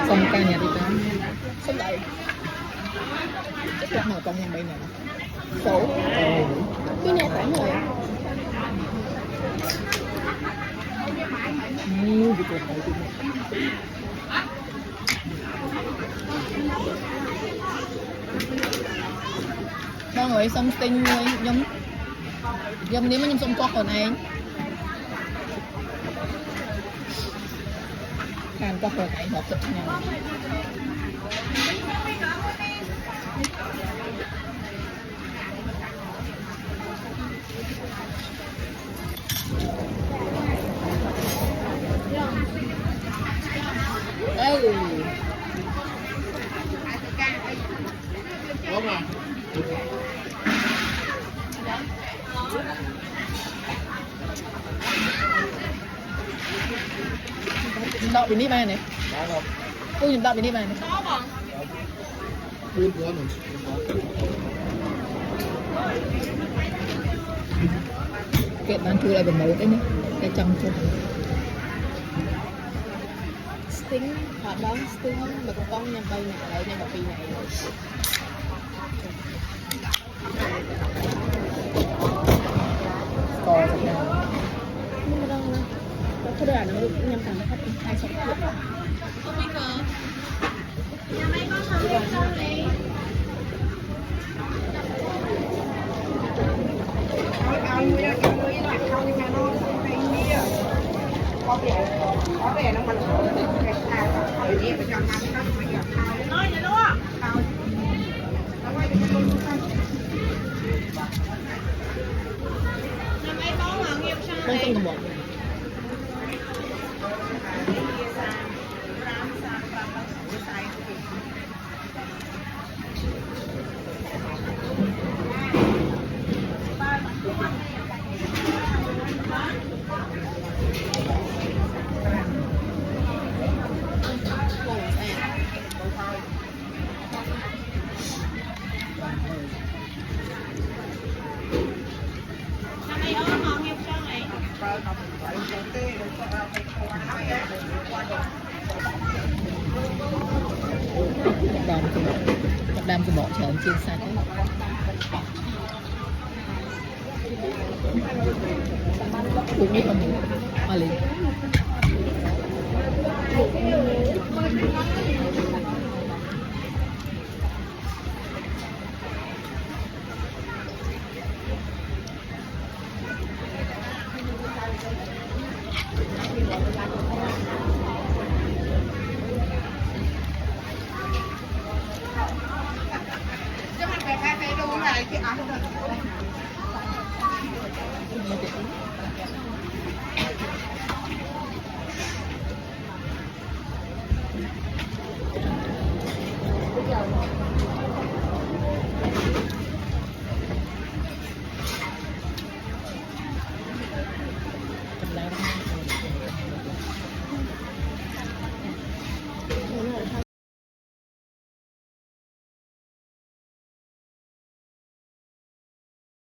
Xong ca nhà đi tám xong lại chắc là màu con nhà bên này số cái nhà khoảng rồi bị cột lại mọi người xong tinh giống giống nếu mà nhâm xong có còn anh càng có cơ hội hợp tác nhau đọc bên đi mà này cô nhìn đọc bên đi mà này kết bạn thu lại bằng một đấy nhé cái trong chung sting hoạt động sting mà con nhằm bay này lại nhằm bay này co thật nào nhưng mà đâu nó có đoạn nó nhằm thằng nó phát hai sọc được có vẻ nó mình thời gian phải cho nó phải gặp nói vậy đúng không không tin một đam cái bộ chợ chiên sạch cũng biết không hoa lý